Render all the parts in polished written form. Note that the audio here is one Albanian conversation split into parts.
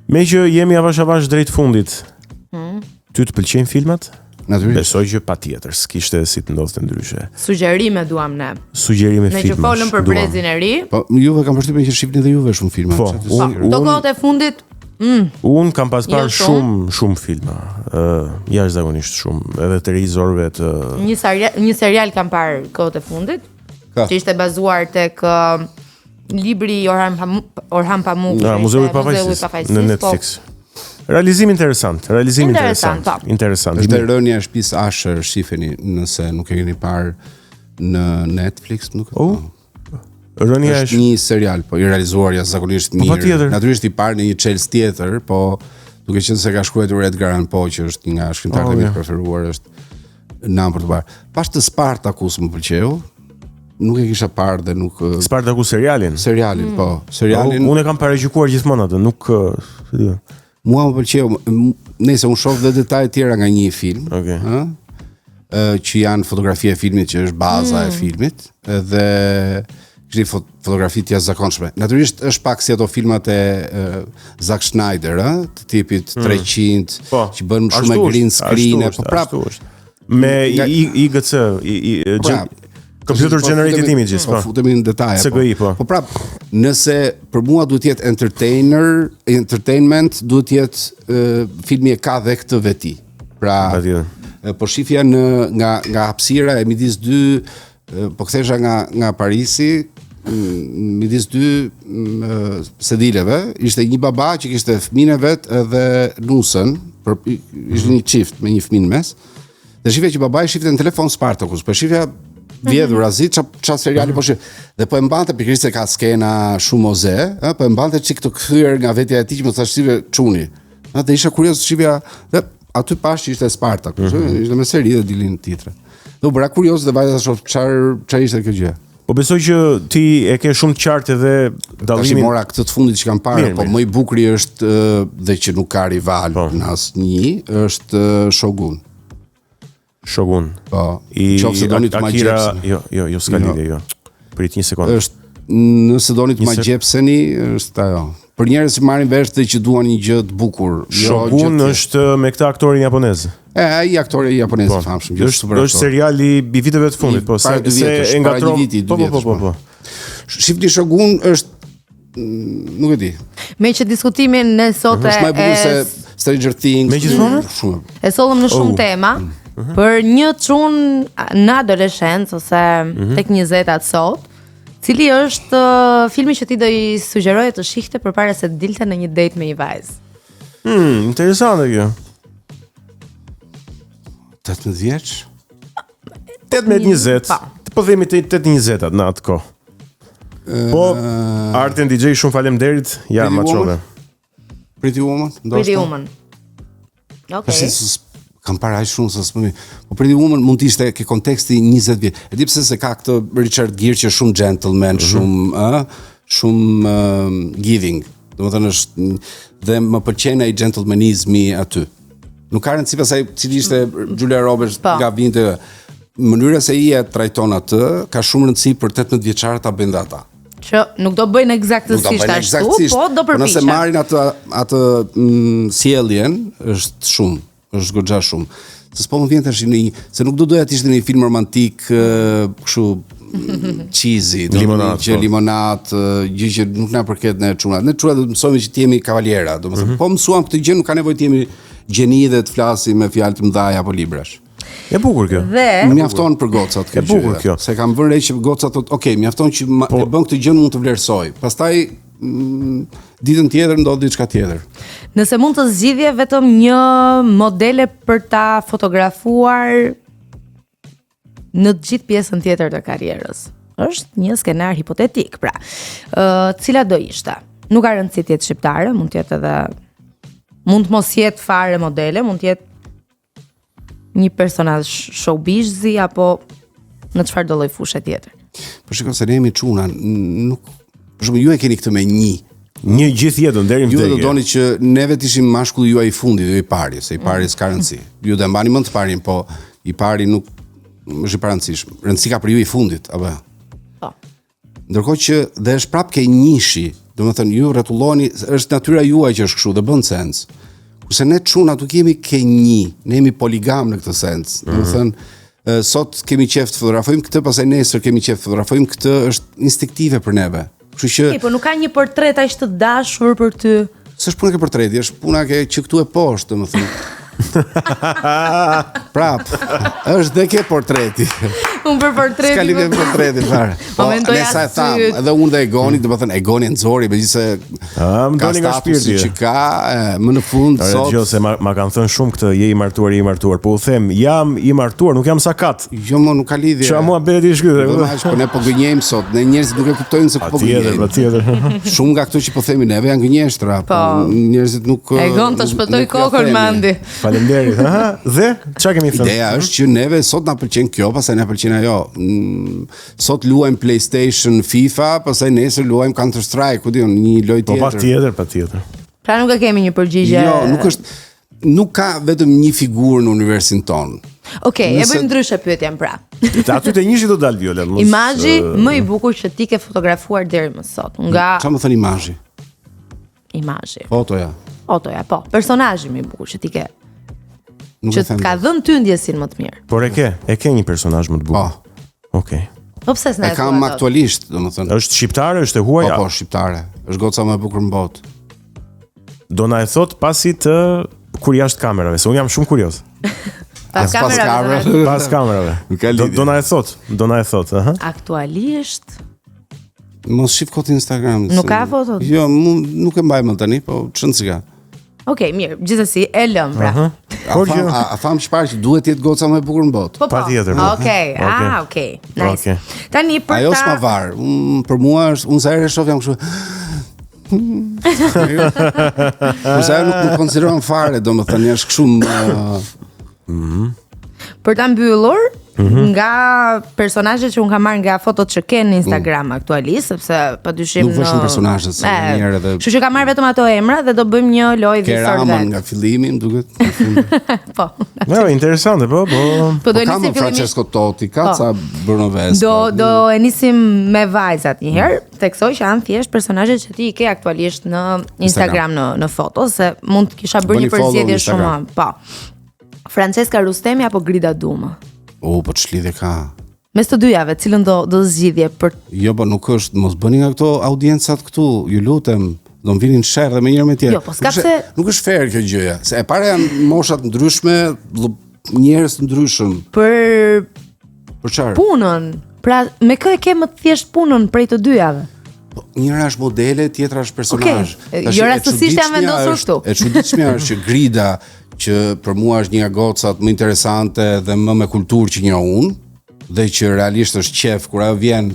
Me që jemi avash drejt fundit. Ty të pëlqejnë filmat? Natyrisht. Besoj që patjetër, s'kishte si të ndodhte ndryshe. Sugjerime duam ne. Sugjerime filmash. Ne që folëm për Brezin e ri. Po juve kam përshtypjen që shihni dhe juve shumë filma. Po, Do kohët e fundit un kam pas parë shumë filma. Jashtëzakonisht shumë, edhe televizorëve të Një serial kam parë kohët e fundit. Që ishte bazuar tek libri i Orhan Pamukut. Muzeu i Pafajësisë në Netflix. Realizim interesant. Interesant. Është rënia e shtëpisë Asher, shifeni nëse nuk e keni parë në Netflix, nuk e Rënia është një serial, po i realizuar jashtëzakonisht mirë. Natyrisht i parë në një Chelsea tjetër, po duke qenë se ka shkruar Edgar Allan Poe, që është një nga shkrimtarët e mi preferuar, është nam për të parë. Pas të Spartacus më pëlqeu. Nuk e kisha parë dhe nuk Spartacus serialin, po. Serialin. Unë e kam paraqykuar gjithmonë atë, nuk mua më pëlqeu, nëse unë shoh dhe detaje tjera nga një film, që janë fotografia e filmit që është baza e filmit, dhe kishte fotografi të jashtëzakonshme. Natyrisht është pak si ato filmat e Zack Snyder, të tipit 300, që bën shumë me green screen, po prapë me IGC, Computer Generated Images, po futemi në detaje. CGI, po. Po prap, nëse për mua duhet të jetë entertainment, duhet të jetë filmi e ka dhe këtë veti. Pra, po shifja nga hapësira e midis dy, po kthesha nga Parisi, midis dy sedileve, ishte një baba që kishte fëmijën e vet edhe nusën, ishte një çift me një fëmijë mes. Dhe shifja që babai shifte në telefon Spartacus, po shifja vjedhur azi çfarë seriali po shih. Dhe po e mbante pikërisht se ka skena shumë oze, po e mbante çik të kthyer nga vetja e tij që më thash shive çuni. Dhe isha kurioz shifja, dhe aty pash që ishte Spartacus, ishte me seri dhe dilin titre. Dhe u bëra kurioz dhe vajta shoh çfarë ishte kjo gjë. Po besoj që ti e ke shumë të qartë edhe dallimin. Tash mora këtë të fundit që kam parë, po më i bukuri është dhe që nuk ka rival në asnjë, është Shogun. Po. Qofse doni të ma gjepseni. Jo, s'ka lidhje, jo. Prit një sekondë. Nëse doni të ma gjepseni, është ajo. Për njerëz që marrin vesh dhe që duan një gjë të bukur. Shogun është me këtë aktorin japonez. Ai aktori japonez i famshëm. Është seriali i viteve të fundit, po se e ngatron. Po. Shifni Shogun është nuk e di. Me që diskutimin ne sot është më bukur se Stranger Things. Shumë. E sollëm në shumë tema. Për një çun në adoleshencë ose tek 20-at sot, cili është filmi që ti do i sugjeroje të shihte përpara se të dilte në një date me një vajzë? Interesante kjo. 18 vjeç? 18-20. Po themi 8-20-at në atë kohë. Po, Arten DJ shumë faleminderit. Ja, maçove. Pretty Woman, Okej. Kam para shumë se s'më. Po Pretty Woman mund të ishte ke konteksti 20 vjet. E di pse se ka këtë Richard Gere që shumë gentleman, shumë giving. Domethënë është dhe më pëlqen ai gentlemanizmi aty. Nuk ka rëndësi pasaj cili ishte Julia Roberts nga vinte. Mënyra se i e trajton atë ka shumë rëndësi për 18 vjeçarët ta bëjnë ata. Që nuk do bëjnë eksaktësisht ashtu, po do përpiqen. Nëse marrin atë sjelljen është shumë. Është goxha shumë. Se s'po më vjen tash se nuk do doja të ishte një film romantik kështu cheesy, limonat, gjë që nuk na përket ne çunat. Ne çunat do të mësojmë që të jemi kavalera, domethënë po mësuam këtë gjë, nuk ka nevojë të jemi gjeni dhe të flasim me fjalë të mëdha apo librash. E bukur kjo. Mjafton për gocat kjo. E bukur kjo. Se kam vënë re që gocat thotë, "Ok, mjafton që e bën këtë gjë, mund të vlerësoj." Pastaj ditën tjetër ndodh diçka tjetër. Nëse mund të zgjidhje vetëm një modele për ta fotografuar në të gjithë pjesën tjetër të karrierës. Është një skenar hipotetik, pra. Cila do ishte? Nuk ka rëndësi të jetë shqiptare, mund të jetë edhe mund të mos jetë fare modele, mund të jetë një personazh showbizi apo në çfarë do lloj fushë tjetër. Po shikoj se ne jemi çuna, nuk për shembull ju e keni këtë me një gjithë jetën deri në vdekje. Ju do doni që neve të ishim mashkulli juaj i fundit, jo i pari, se i pari s'ka rëndësi. Ju do mbani mend të parin, po i pari nuk është i parancishëm. Rëndësi ka për ju i fundit, apo? Po. Ndërkohë që dhe është prapë ke njishi, Domethënë ju rretulloni, është natyra juaj që është kështu dhe bën sens. Kurse ne çunat nuk jemi kenjë, ne jemi poligam në këtë sens. Domethënë sot kemi qejf të fotografojmë këtë, pastaj nesër kemi qejf të fotografojmë këtë, është instiktive për neve. Kështu që po nuk ka një portret aq të dashur për ty. S'është puna ke portreti, është puna që këtu e poshtë, domethënë. Prap, është dhe ke portreti. Unë për portreti. S'ka lidhje me portretin fare. Ne sa e tham, edhe unë dhe Egoni, domethënë Egoni e nxori, megjithëse më doli nga shpirti që ka, më në fund sot. Jo se ma kanë thënë shumë këtë, je i martuar, po u them, jam i martuar, nuk jam sakat. Jo, më nuk ka lidhje. Çfarë mua bëhet i shkëtë? Po ne po gënjejmë sot, ne njerëzit nuk e kuptojnë se po gënjejmë. Patjetër. Shumë nga këto që po themi neve janë gënjeshtra, po njerëzit nuk Egon të shpëtoi kokën mandi. Faleminderit. Dhe çfarë kemi thënë? Ideja është që neve sot na pëlqen kjo, pastaj na pëlqen ajo. Sot luajm PlayStation, FIFA, pastaj nesër luajm Counter Strike, ku diun, një lojë tjetër. Po patjetër. Pra nuk e kemi një përgjigje. Jo, nuk ka vetëm një figurë në universin ton. Okej, e bëjmë ndryshe pyetjen pra. Aty te njëshi do dal Viola. Imazhi më i bukur që ti ke fotografuar deri më sot. Çfarë më thon imazhi? Imazhi. Fotoja, po. Personazhi më i bukur që ti ke. Nuk që ka dhënë ty ndjesin më të mirë. Por e ke një personazh më të bukur. Po. Okej. Po pse s'na e thua? Kam aktualisht, domethënë. Është shqiptare, është e huaj? Po, shqiptare. Është goca më e bukur në botë. Do na e thot pasi të kur jashtë kamerave, se unë jam shumë kurioz. Pas kamerave. Do na e thot, Aktualisht mos shif kot Instagram. Nuk ka foto? Jo, nuk e mbaj më tani, po ç'në ka. Okej, mirë, gjithsesi e lëm pra. A tham çfarë që duhet jetë goca më e bukur në botë? Patjetër. Okej. Nice. Tani për ta. Ajo s'ma var. Për mua është, unë sa herë shoh jam kështu. Unë nuk konsideron fare, domethënë është kështu. Për ta mbyllur, nga personazhet që unë kam marrë nga fotot që ken në Instagram aktualisht, sepse padyshim nuk vëshin personazhet se një herë edhe. Kështu që kam marrë vetëm ato emra dhe do bëjmë një lojë visor vetë. Nga fillimi, më duket. Po. Jo, interesante, po. Po do nisim fillimisht Francesco Totti, ka ca Bruno Vespa. Do e nisim me vajzat një herë, theksoj që janë thjesht personazhet që ti i ke aktualisht në Instagram në foto, se mund të kisha bërë një përzgjedhje shumë, po. Francesca Rustemi apo Grida Duma? Po ç'lidhje ka? Mes të dyjave, cilën do zgjidhje për? Jo, po nuk është, mos bëni nga këto audiencat këtu, ju lutem, do më vinin sherr dhe me njëri me tjetër. Jo, po s'ka pse. Nuk është fair kjo gjëja, se e para janë moshat ndryshme, njerëz të ndryshëm. Për çfarë? Punën. Pra, me kë e ke më të thjesht punën prej të dyjave? Po, njëra është modele, tjetra është personazh. Jo rastësisht jam vendosur këtu. E çuditshmja është që Grida, që për mua është një nga gocat më interesante dhe më me kulturë që njoh unë, dhe që realisht është qef kur ajo vjen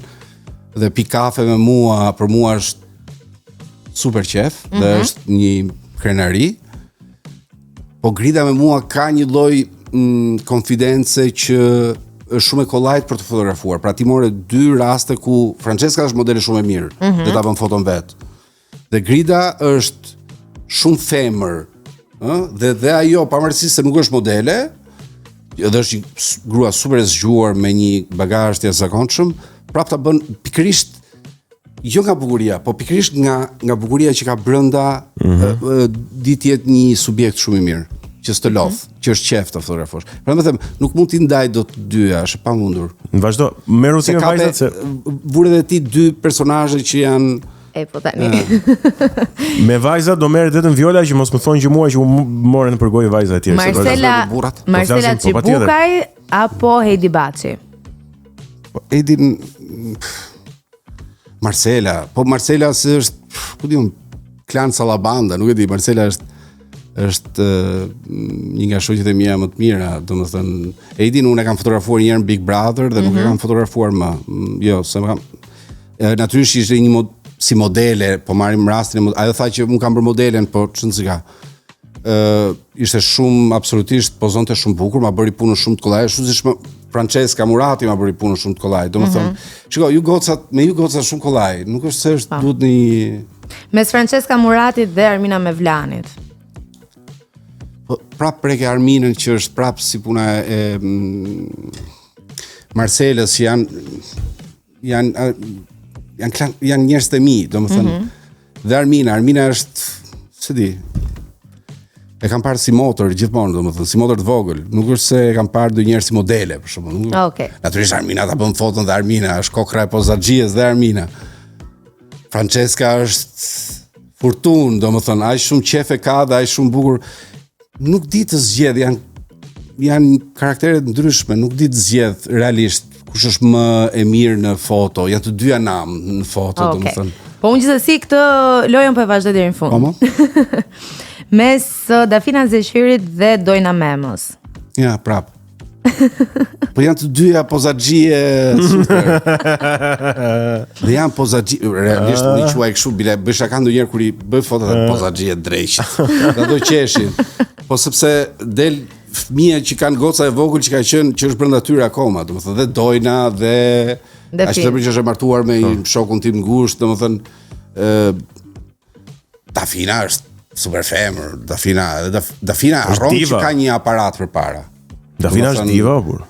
dhe pi kafe me mua, për mua është super qef dhe është një krenari. Po Grida me mua ka një lloj konfidence që është shumë e kollajt për të fotografuar. Pra ti more dy raste ku Francesca është modele shumë e mirë, dhe ta bën foton vet. Dhe Grida është shumë femër, dhe ajo pavarësisht se nuk është modele, edhe është një grua super e zgjuar me një bagazh të jashtëzakonshëm, prap ta bën pikërisht jo nga bukuria, po pikërisht nga bukuria që ka brenda, di të jetë një subjekt shumë i mirë, që s'të lodh, që është qef të fotografosh. Pra më them, nuk mund t'i ndaj dot dyja, është e pamundur. Vazhdo, merr si me vajzat se vure edhe ti dy personazhe që janë po tani. Me vajzat do merret vetëm Viola, që mos më thonë që mua që u morën në përgojë vajza e tjerë. Marcela Çibukaj apo Heidi Baçi? Heidi Marcela se është, ku diun, klan Sallabanda, nuk e di, Marcela është një nga shoqjet e mia më të mira, domethënë Heidin unë e kam fotografuar një herë në Big Brother dhe nuk e kam fotografuar më. Jo, se më kam natyrisht ishte një si modele, po marrim rastin ajo tha që unë kam bërë modelen, po ç'në ka. Ishte shumë absolutisht pozonte shumë bukur, ma bëri punën shumë të kollaj, ashtu siç Francesca Murati ma bëri punën shumë të kollaj. Domethënë, shikoj, ju gocat shumë kollaj, nuk është se është duhet një mes Francesca Muratit dhe Armina Mevlanit. Po prap preke Arminën që është prap si puna e Marcelës, janë njerëz të mi, domethënë Dhe Armina është, se di, e kam parë si motor gjithmonë, domethënë, si motor të vogël. Nuk është se e kam parë ndonjëherë si modele, për shembull. Okej. Natyrisht Armina ta bën foton dhe Armina është kokra e pozaxhies dhe Armina. Francesca është furtun, domethënë, aq shumë qef e ka dhe aq shumë bukur. Nuk di të zgjedh, janë karaktere të ndryshme, nuk di të zgjedh realisht kush është më e mirë në foto. Janë të dyja nam në foto, domethënë. Po unë gjithsesi këtë lojën po e vazhdoj deri në fund. Mes Dafina Zeqirit dhe Dojna Memës. Ja, prap. Po janë të dyja pozaxhie super. Dhe janë pozaxhie, realisht më quaj kështu, bile bëj shaka ndonjëherë kur I bëj foto të pozaxhie drejt. Ato qeshin. Po sepse del fëmia që kanë goca e vogël që ka qenë që është brenda tyre akoma, domethënë dhe Dojna dhe ashtu që është e martuar me shokun tim ngushtë, domethënë Dafina është super femër, Dafina harron që ka një aparat përpara. Dafina është diva, por.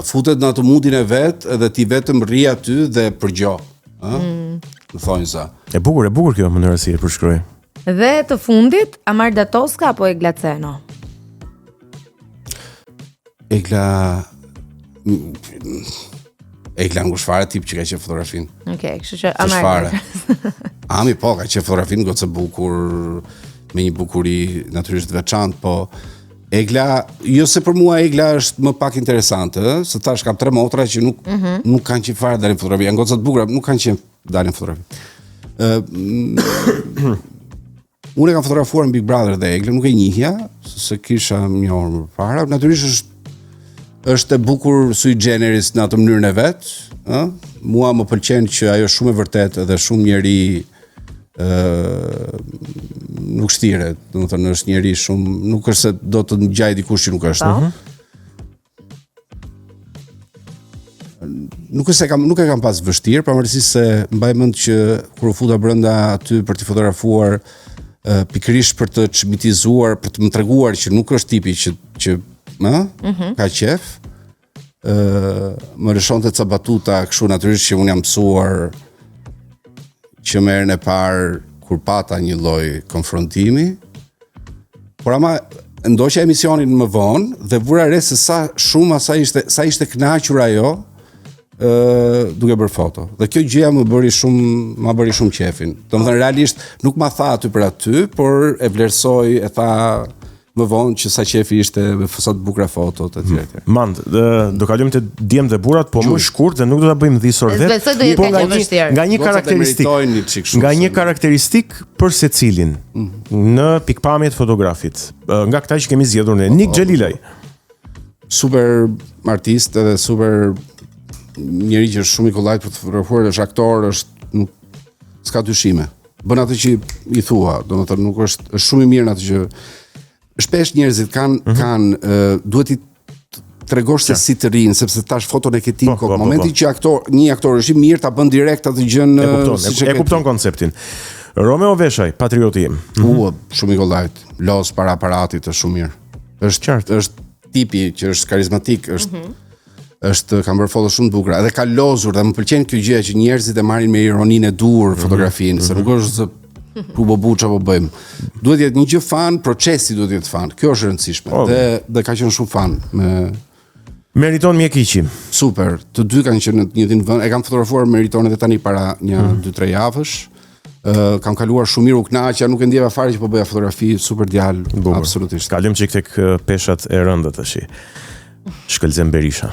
Futet në atë mundin e vet, edhe ti vetëm rri aty dhe përgjë, ëh? Më thonë sa. E bukur kjo mënyra si e përshkruaj. Dhe të fundit, Amarda Toska apo Egla Ceno? Egla ngushfare tip që ka qenë fotografin. Okej, kështu që Amarda. Ami po, ka qenë fotografin gocë bukur, me një bukuri natyrisht veçantë, po Egla, jo se për mua Egla është më pak interesante, se tash kam 3 motra që nuk kanë qenë fare dalin fotografi, janë goca të bukura, nuk kanë qenë dalin fotografi. Unë e kam fotografuar në Big Brother dhe Egla, nuk e njihja, se kisha njohur më para, natyrisht është e bukur sui generis në atë mënyrën e vet, ëh? Mua më pëlqen që ajo shumë e vërtet dhe shumë njeri nuk shtiret, domethënë është njeri shumë, nuk është se do të ngjaj dikush që nuk është. Nuk e kam pas vështirë, pavarësisht se mbaj mend që kur u futa brenda aty për të fotografuar pikërisht për të çmitizuar, për të më treguar që nuk është tipi që ka qef. Më rëshonte ca batuta kështu, natyrisht që unë jam mësuar që merën e parë kur pata një lloj konfrontimi. Por ama ndoqja emisionin më vonë dhe vura re se sa ishte kënaqur ajo duke bërë foto. Dhe kjo gjëja ma bëri shumë qefin. Domethënë realisht nuk ma tha aty për aty, por e vlerësoj, e tha më vonë që sa qefi ishte me sa të bukura fotot etj. Mand, do kalojmë te djemt dhe burrat, po më shkurt dhe nuk do ta bëjmë dhisor vet. Po nga një karakteristik për secilin në pikpamjet fotografit. Nga këta që kemi zgjedhur ne, Nik Xhelilaj. Super artist edhe super njeri që është shumë I kollajt për të fotografuar, është aktor, s'ka dyshime. Bën atë që I thua, domethënë nuk është shumë I mirë atë që shpesh njerëzit kanë duhet I tregosh se si të rinë, sepse tash foton e ke ti kokë. Momenti që një aktor është I mirë, ta bën direkt atë gjën e kupton konceptin. Romeo Veshaj, patrioti im. Shumë I kollajt. Los para aparatit është shumë mirë. Është tipi që është karizmatik, është kam bërë foto shumë të bukura. Edhe ka lozur dhe më pëlqen kjo gjë që njerëzit e marrin me ironinë e dur fotografinë, se nuk është se ku bobu çapo bëjmë. Duhet jetë një gjë fan, procesi duhet jetë fan. Kjo është e rëndësishme. Dhe ka qenë shumë fan Meriton Mjekiqi. Super. Të dy kanë qenë në një ditë vend. E kam fotografuar Meriton edhe tani para një 2-3 javësh. Kam kaluar shumë mirë, u kënaqja, nuk e ndjeva fare që po bëja fotografi, super djalë, absolutisht. Kalojmë çik tek peshat e rënda tash. Shkëlzem Berisha.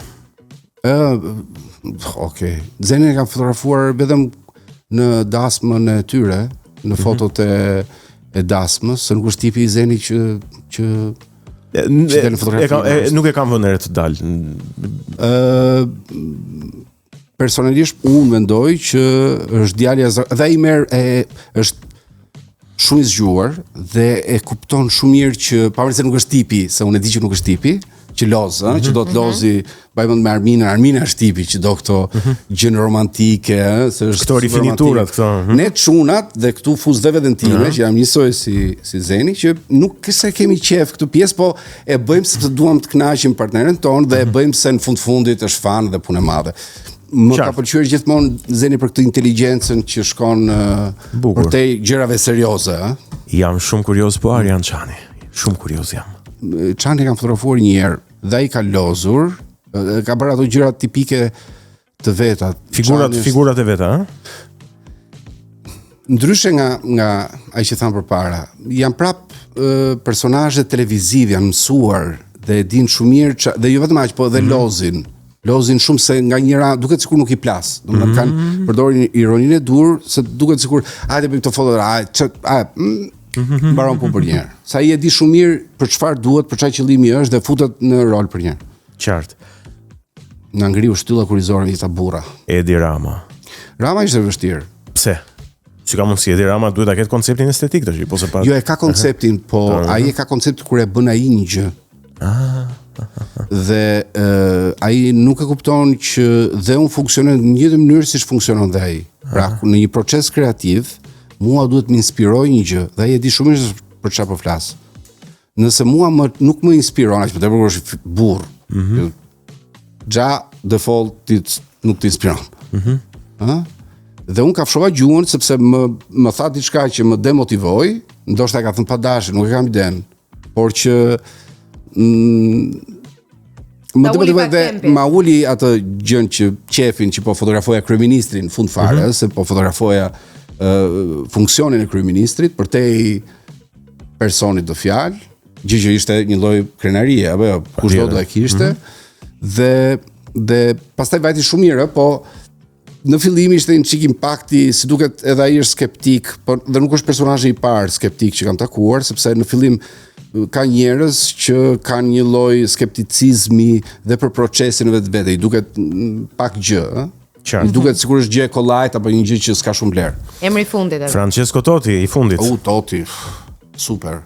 Okej. Zenin e kam fotografuar vetëm në dasmën e tyre, në fotot e dasmës, se nuk është tipi I Zeni që del në fotografi. Nuk e kam vënë re të dalë. Personalisht unë mendoj që është djalja dhe I merr është shumë I zgjuar dhe e kupton shumë mirë që pavarësisht se nuk është tipi, se unë e di që nuk është tipi, që loz, që do të lozi, bajmën me Armina është tipi që do këto gjënë romantike, se është këto rifiniturat këto. Ne çunat dhe këtu fuzëve time, që jam njësoj si Zeni, që nuk këse kemi qef këtë pjesë, po e bëjmë sepse duam të kënaqim partnerin tonë dhe e bëjmë se në fundit është fan dhe punë e madhe. më ka pëlqyer gjithmonë zeni për këtë inteligjencën që shkon përtej gjërave serioze, ëh. Jam shumë kurioz po Arjan Çani. Shumë kurioz jam. Çani kam fotografuar një herë dhe ai ka lozur, ka bërë ato gjëra tipike të veta, figurat e veta, ëh. Ndryshe nga ai që tham përpara, janë prap personazhe televiziv, janë mësuar dhe e din shumë mirë dhe jo vetëm aq, po edhe lozin shumë se nga njëra duket sikur nuk i plas. Domethënë kanë përdorin ironinë e dur, se duket sikur hajde bëjmë këtë foto, mbaron po për një herë. Sa ai e di shumë mirë për çfarë duhet, për çfarë qëllimi është dhe futet në rol për një herë. Qartë. Na ngriu shtylla kurizore me ta burra. Edi Rama. Rama ishte vështirë. Pse? Si ka mundësi Edi Rama duhet ta ketë konceptin estetik tash, po se pa. Jo, e ka konceptin, po ai e ka konceptin kur e bën ai një gjë. Dhe ai nuk e kupton që dhe unë funksionon në një njëjtë mënyrë siç funksionon dhe ai. Pra, në një proces kreativ, mua duhet më inspiroj një gjë dhe ai e di shumë mirë për çfarë po flas. Nëse mua nuk më inspiron, aq më tepër kur është burr. Gja defaultit nuk të inspiron. Dhe unë ka fshova gjuhën sepse më tha diçka që më demotivoi, ndoshta ka thënë pa dashje, nuk e kam iden, por që më demotivoi dhe ma uli atë gjën që qefin që po fotografoja kryeministrin fund fare, se po fotografoja funksionin e kryeministrit përtej personit do fjalë, gjë që ishte një lloj krenarie, apo jo, kushdo do e kishte. Dhe pastaj vajti shumë mirë, po në fillim ishte një çik impakti, si duket edhe ai është skeptik, por dhe nuk është personazhi i parë skeptik që kam takuar, sepse në fillim ka njerëz që kanë një lloj skepticizmi dhe për procesin vetvete, i duket pak gjë, ëh. I duket sikur është gjë e kollajt apo një gjë që s'ka shumë vlerë. Emri i fundit. Francesco Totti i fundit. Totti. Super.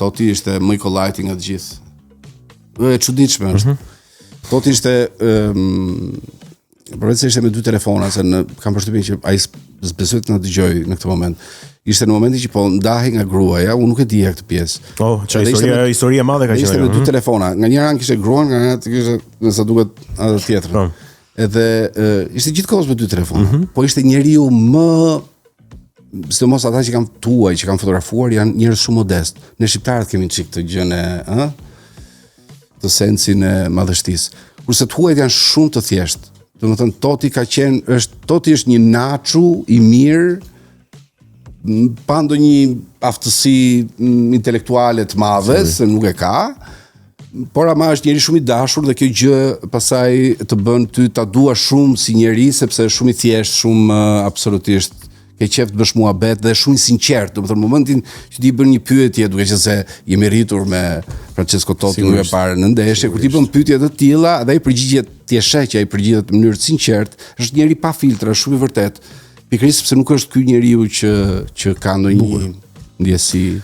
Totti ishte më i kollajti nga të gjithë. E çuditshme është. Totti ishte përveç se ishte me 2 telefona, se kam përshtypjen që ai s'besoi të na dëgjoj në këtë moment. Ishte në momentin që po ndahej nga gruaja, unë nuk e dija këtë pjesë. Historia e madhe ka qenë. Ishte me 2 telefona, nga njëra anë kishte gruan, nga ana kishte, nëse duket atë tjetrën. Edhe ishte gjithkohës me 2 telefona, po ishte njeriu më, sidomos ata që kanë tuaj, që kanë fotografuar, janë njerëz shumë modest. Ne shqiptarët kemi çik të gjën e, të sensin e madhështisë. Kurse tuajt janë shumë të thjeshtë. Domethënë Totti është një naçu i mirë, pa ndonjë aftësi intelektuale të madhe, se nuk e ka, por ama është njeri shumë i dashur dhe kjo gjë pasaj të bën ty ta duash shumë si njeri, sepse është shumë i thjeshtë, shumë absolutisht ke qef të bësh muhabet dhe shumë i sinqert. Domethënë në momentin që ti bën një pyetje, duke qenë se jemi rritur me Francesco Totti më parë në ndeshje, kur ti bën pyetje të tilla dhe ai përgjigjet, ti e sheh që ai përgjigjet në mënyrë të sinqert, është njeri pa filtra, shumë i vërtet. Pikërisht sepse nuk është ky njeriu që ka ndonjë ndjesi.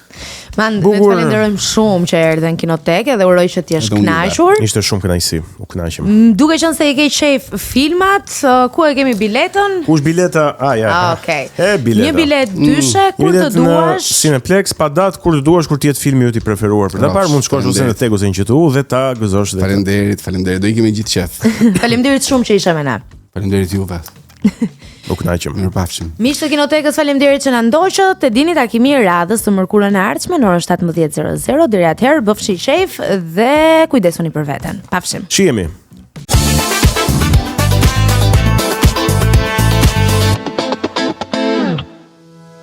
Ne të falenderojmë shumë që erdhe në Kinotekë dhe uroj që t'jesh kënaqur. Ishte shumë kënaqësi, u kënaqem. Duke qenë se i ke qejf filmat, ku e kemi biletën? Kush bileta? Okej. Bileta. Një bilet dyshe kur të duash. Cineplex pa datë kur të duash, kur të jetë filmi yt i preferuar. Për ta parë mund të shkosh ose në Thegu ose në QTU dhe ta gëzosh dhe. Faleminderit. Do ikim me gjithë qef. Faleminderit shumë që ishe me ne. Faleminderit juve. U kënaqem. Mirupafshim. Miq të Kinotekës, faleminderit që na ndoqët. E dini takimi i radhës të mërkurën e ardhshme në orën 17:00. Deri atëherë bëfshi qejf dhe kujdesuni për veten. Pafshim. Shihemi.